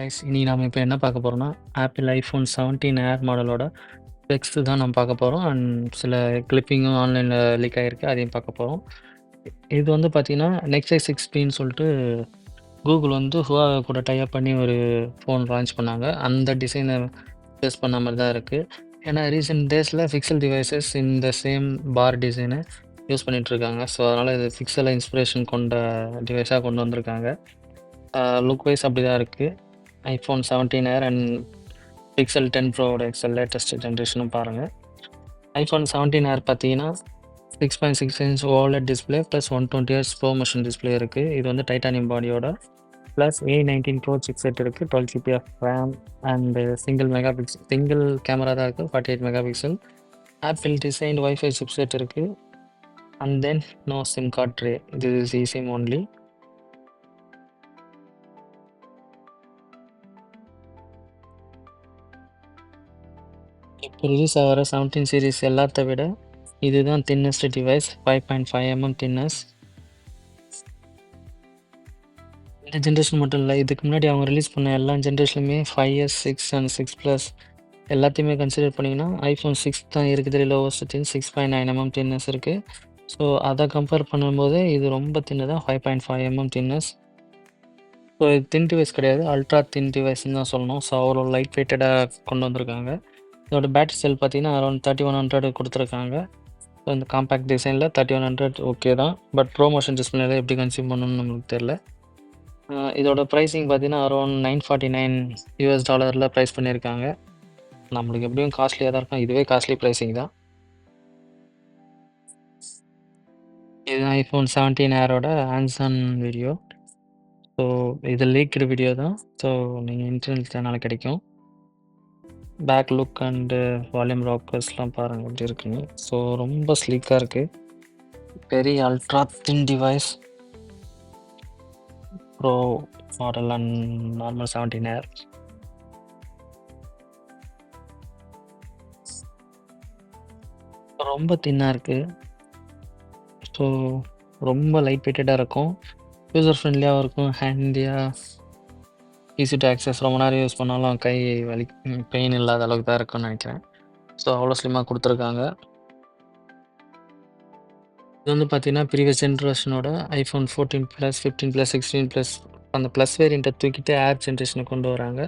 Guys, இனி நாம இப்ப என்ன பார்க்க போறோம்னா, ஆப்பிள் ஐஃபோன் 17 ஏர் மாடலோட ஸ்பெக்ஸ் தான் நம்ம பார்க்க போறோம். அண்ட் சில கிளிப்பிங்கும் ஆன்லைன்ல லீக் ஆயிருக்கு. அதையும் பார்க்க போறோம். இது வந்து பார்த்தீங்கன்னா, Nexus 6Pன்னு சொல்லிட்டு கூகுள் வந்து Huawei கூட டை அப் பண்ணி ஒரு ஃபோன் லான்ச் பண்ணாங்க. அந்த டிசைனை பேஸ் பண்ண மாதிரி தான் இருக்கு. ஏன்னா ரீசென்ட் டேஸில் பிக்சல் டிவைசஸ் இந்த சேம் பார் டிசைனை யூஸ் பண்ணிட்டு இருக்காங்க. ஸோ அதனால் இது பிக்சலை இன்ஸ்பிரேஷன் கொண்ட டிவைஸாக கொண்டு வந்திருக்காங்க. லுக் வைஸ் அப்படி தான் இருக்குது. ஐஃபோன் 17 ஏர் அண்ட் பிக்சல் 10 ப்ரோவோட எக்ஸல் லேட்டஸ்ட் ஜென்ரேஷனும் பாருங்கள். ஐஃபோன் 17 ஏர் பார்த்தீங்கன்னா 6.6 inch OLED display plus 120Hz pro motion display இருக்குது. இது வந்து டைட்டானியம் பாடியோட ப்ளஸ் A19 ப்ரோ சிப்செட் இருக்குது. 12 GB of RAM and single camera தான் இருக்குது, 48 mega pixel. Apple design wifi chipset இருக்குது. And then no SIM card tray, இது is eSIM only. இப்போ ரிலீஸ் ஆகிற 17 சீரிஸ் எல்லாத்த விட இதுதான் தின்னஸ்ட் டிவைஸ், 5.5mm தின்னஸ். இந்த ஜென்ரேஷன் மட்டும் இல்லை, இதுக்கு முன்னாடி அவங்க ரிலீஸ் பண்ண எல்லா ஜென்ரேஷனுமே 5S 6 அண்ட் 6+ எல்லாத்தையுமே கன்சிடர் பண்ணிங்கன்னா ஐஃபோன் 6 தான் இருக்குது லோவஸ்ட் தின், 6.9mm தின்னஸ் இருக்குது. ஸோ அதை கம்பேர் பண்ணும்போது இது ரொம்ப தின்னதான், 5.5mm தின்னஸ். ஸோ இது தின் டிவைஸ் கிடையாது, அல்ட்ரா தின் டிவைஸ்ன்னு தான் சொல்லணும். ஸோ அவ்வளோ லைட் வெயிட்டடாக கொண்டு வந்திருக்காங்க. இதோட பேட்டரி செல் பார்த்தீங்கன்னா அரௌண்ட் 3100 கொடுத்துருக்காங்க. ஸோ இந்த காம்பேக்ட் டிசைனில் 3100 ஓகே தான். பட் ப்ரோமோஷன் டிஸ்பிளேல எப்படி கன்சியூம் பண்ணணும்னு நம்மளுக்கு தெரில. இதோட ப்ரைஸிங் பார்த்தீங்கன்னா அரௌண்ட் $949 ப்ரைஸ் பண்ணியிருக்காங்க. நம்மளுக்கு எப்படியும் காஸ்ட்லியாக தான் இருக்கும், இதுவே காஸ்ட்லி ப்ரைஸிங் தான். இது ஐஃபோன் 17 ஏரோட ஹேண்ட்ஸ்-ஆன் வீடியோ. ஸோ இது லீக்டு வீடியோ தான். ஸோ நீங்கள் இன்டர்நெட் சேனலில் கிடைக்கும். பேக் லுக் அண்டு வால்யூம் ராக்கர்ஸ்லாம் பாருங்கள் எப்படி இருக்குன்னு. ஸோ ரொம்ப ஸ்லீக்காக இருக்குது. Very ultra thin device, pro model and normal 17 air. ரொம்ப தின்னாக இருக்குது. ஸோ ரொம்ப லைட் வெயிட்டடாக இருக்கும், யூசர் ஃப்ரெண்ட்லியாகவும் இருக்கும், ஹேண்டியாக, ஈஸி டு ஆக்சஸ். ரொம்ப நேரம் யூஸ் பண்ணாலும் கை வலி பெயின் இல்லாத அளவுக்கு தான் இருக்கும்னு நினைக்கிறேன். ஸோ அவ்வளோ ஸ்லிம்மாக கொடுத்துருக்காங்க. இது வந்து பார்த்தீங்கன்னா ப்ரீவியஸ் ஜென்ரேஷனோட ஐஃபோன் 14+, 15+, 16+, அந்த ப்ளஸ் வேரியண்ட்டை தூக்கிட்டு ஏர் ஜென்ரேஷனுக்கு கொண்டு வராங்க.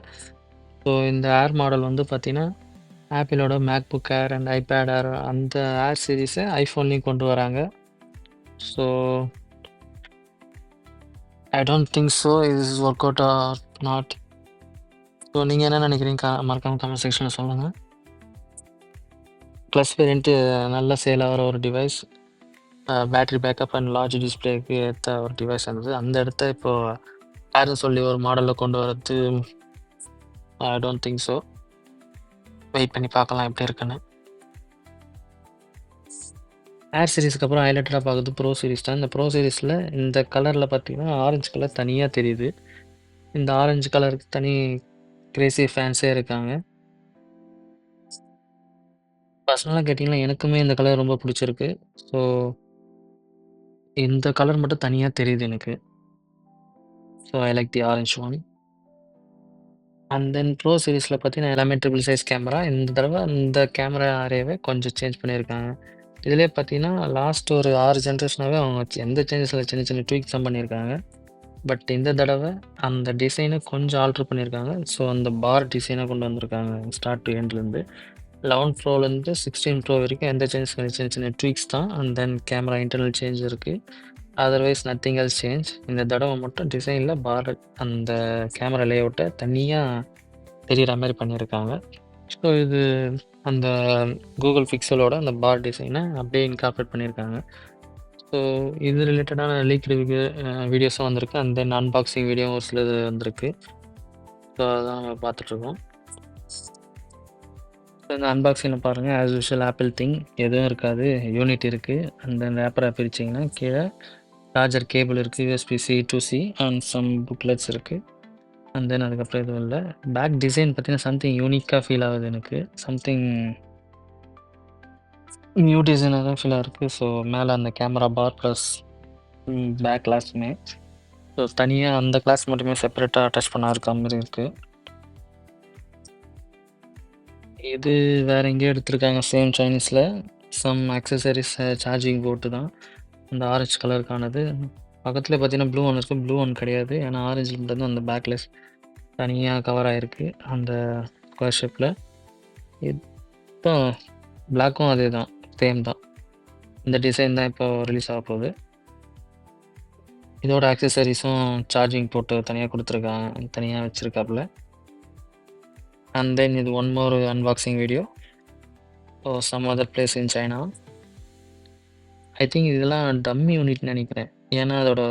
ஸோ இந்த ஏர் மாடல் வந்து பார்த்தீங்கன்னா ஆப்பிளோட MacBook air and iPad air அந்த ஏர் சீரீஸை ஐஃபோன்லேயும் கொண்டு வராங்க. So I don't think so is work out or not. So நீங்கள் என்ன நினைக்கிறீங்க? மறக்காமல் கமெண்ட் செக்ஷனில் சொல்லுங்கள். ப்ளஸ் வேரியண்ட்டு நல்ல சேல் ஆகிற ஒரு device, battery backup and large டிஸ்பிளேக்கு ஏற்ற ஒரு டிவைஸ் இருந்தது. அந்த இடத்த இப்போது யாரும் சொல்லி ஒரு மாடலில் கொண்டு வரது I don't think so. Wait பண்ணி பார்க்கலாம் எப்படி இருக்குன்னு. ஏர் சீரிஸ்க்கு அப்புறம் ஹைலைட்டடாக பார்க்குறது ப்ரோ சீரிஸ் தான். இந்த ப்ரோ சீரிஸில் இந்த கலரில் பார்த்தீங்கன்னா ஆரஞ்சு கலர் தனியாக தெரியுது. இந்த ஆரஞ்சு கலருக்கு தனி கிரேசி ஃபேன்ஸே இருக்காங்க. பர்சனலாக கேட்டிங்கன்னா எனக்குமே இந்த கலர் ரொம்ப பிடிச்சிருக்கு. ஸோ இந்த கலர் மட்டும் தனியாக தெரியுது எனக்கு. So I like the orange one. And then bro சீரிஸில் பார்த்தீங்கன்னா எல்லாமே ட்ரிபிள் சைஸ் கேமரா. இந்த தடவை இந்த கேமரா அரேவே கொஞ்சம் சேஞ்ச் பண்ணியிருக்காங்க. இதிலே பார்த்தீங்கன்னா லாஸ்ட் ஒரு 6 ஜென்ரேஷனாகவே அவங்க எந்த சேஞ்சஸில் சின்ன சின்ன ட்வீக்ஸ் தான் பண்ணியிருக்காங்க. பட் இந்த தடவை அந்த டிசைனை கொஞ்சம் ஆல்ட்ரு பண்ணியிருக்காங்க. ஸோ அந்த பார் டிசைனை கொண்டு வந்திருக்காங்க ஸ்டார்ட் டு எண்ட்லேருந்து. 11 ப்ரோலேருந்து 16 ப்ரோ வரைக்கும் எந்த சேஞ்சஸ் சின்ன சின்ன ட்வீக்ஸ் தான். And then camera internal change இருக்குது, அதர்வைஸ் நத்திங் எல்ஸ் சேஞ்ச். இந்த தடவை மட்டும் டிசைனில் பார் அந்த கேமரா லேஅவுட்டை தனியாக தெரிகிற மாதிரி பண்ணியிருக்காங்க. ஸோ இது அந்த கூகுள் பிக்சலோட அந்த பார் டிசைனை அப்படியே இன்கார்பரேட் பண்ணியிருக்காங்க. ஸோ இது ரிலேட்டடான லீக்டு வீடியோஸும் வந்திருக்கு. அண்ட் தென் அன்பாக்சிங் வீடியோ ஒரு சிலது வந்திருக்கு. ஸோ அதான் நம்ம பார்த்துட்ருக்கோம். ஸோ இந்த அன்பாக்சிங்கில் பாருங்கள், ஆஸ் யூஷுவல் ஆப்பிள் திங் எதுவும் இருக்காது, யூனிட் இருக்குது. அந்த ரேப்பரை பிரிச்சிங்கன்னா கீழே சார்ஜர் கேபிள் இருக்குது, USB-C to C and some booklets இருக்குது. அண்ட் தென் அதுக்கப்புறம் எதுவும் இல்லை. பேக் டிசைன் பார்த்தீங்கன்னா சம்திங் யூனிக்காக ஃபீல் ஆகுது எனக்கு, சம்திங் நியூ டிசைனாக தான் ஃபீல் ஆகிருக்கு. ஸோ மேலே அந்த கேமரா பார் ப்ளஸ் பேக் கிளாஸுமே ஸோ தனியாக அந்த கிளாஸ் மட்டுமே செப்பரேட்டாக அட்டாச் பண்ண இருக்க மாதிரி இருக்குது. இது வேற எங்கேயோ எடுத்திருக்காங்க சேம் சைனீஸ்ல. சம் அக்சஸரீஸ் சார்ஜிங் போர்ட்டு தான். அந்த ஆரஞ்சு கலருக்கானது. பக்கத்திலே பார்த்தீங்கன்னா, ப்ளூ ஒண்ணு இருக்கு. ப்ளூ ஒன் கிடையாது. ஏன்னா ஆரஞ்சுல மட்டும் தான் அந்த பேக்லெஸ் தனியா கவர் ஆயிருக்கு. அந்த ஸ்கொயர் ஷேப்ல. இப்போ பிளாக்கும் அதேதான். சேம் தான். இந்த டிசைன் தான் இப்போ ரிலீஸ் ஆகப்போகுது. இதோட அக்சஸரீஸும் சார்ஜிங் போர்ட்டு தனியா குடுத்துருக்காங்க. தனியா வச்சிருக்காப்புல. அண்ட் தென் இது one more unboxing video. Some other place in China. I think இதெல்லாம் டம்மி யூனிட்ன்னு நெனைக்கிறேன். ஏன்னா அதோட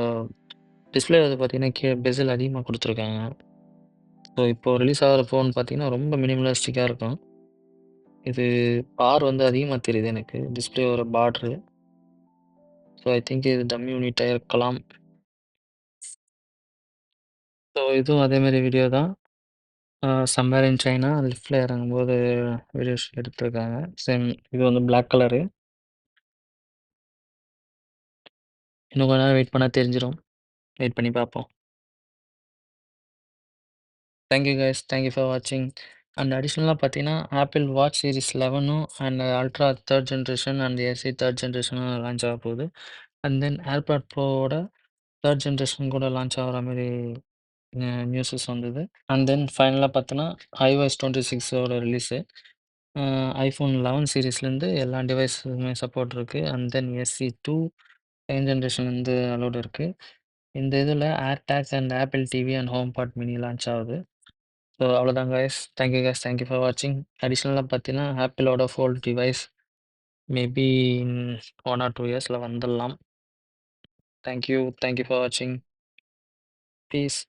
டிஸ்ப்ளே வந்து பார்த்தீங்கன்னா, கீழ பெசில் அதிகமா குடுத்துருக்காங்க. ஸோ இப்போ ரிலீஸ் ஆகுற ஃபோன் பார்த்தீங்கன்னா, ரொம்ப மினிமலிஸ்டிக்கா இருக்கும். இது பார் வந்து அதிகமா தெரியுது எனக்கு. டிஸ்ப்ளேவோட பார்டரு. ஸோ ஐ திங்க் இது டம்மி யூனிட்டா இருக்கலாம். ஸோ இதுவும் அதே மாரி வீடியோ தான். சம்வேர் இன் சைனா லிஃப்ட்ல இறங்கும்போது வீடியோஸ் எடுத்திருக்காங்க. சேம் இது வந்து பிளாக் கலரு. இன்னும் கொஞ்ச நேரம் வெயிட் பண்ணா தெரிஞ்சிரும். வெயிட் பண்ணி பார்ப்போம். Thank you guys. Thank you for வாட்சிங். அண்ட் அடிஷ்னலா பார்த்தீங்கன்னா, ஆப்பிள் வாட்ச் சீரிஸ் 11ம் and ultra 3 generation and SE 3 ஜெனரேஷனும் லான்ச் ஆக போகுது. அண்ட் தென் ஏர்பாட் ப்ரோவோட 3 ஜெனரேஷன் கூட லான்ச் ஆகுற மாரி நியூஸஸ் வந்தது. அண்ட் தென் ஃபைனலா பார்த்தோன்னா, iOS 26ஓட ரிலீஸு. ஐஃபோன் 11 சீரிஸ்லேருந்து எல்லா டிவைஸுக்குமே சப்போர்ட் இருக்கு. And then SE 2 second generation வந்து அலோட் இருக்கு. இந்த இதில AirTag and Apple TV and HomePod mini launch ஆகுது. ஸோ அவ்வளோதான் guys. Thank you guys. Thank you for வாட்சிங். அடிஷ்னலா பார்த்தீங்கன்னா, ஆப்பிளோட fold device maybe in 1 or 2 இயர்ஸ்ல வந்துடலாம். Thank you. Thank you for வாட்சிங். பீஸ்.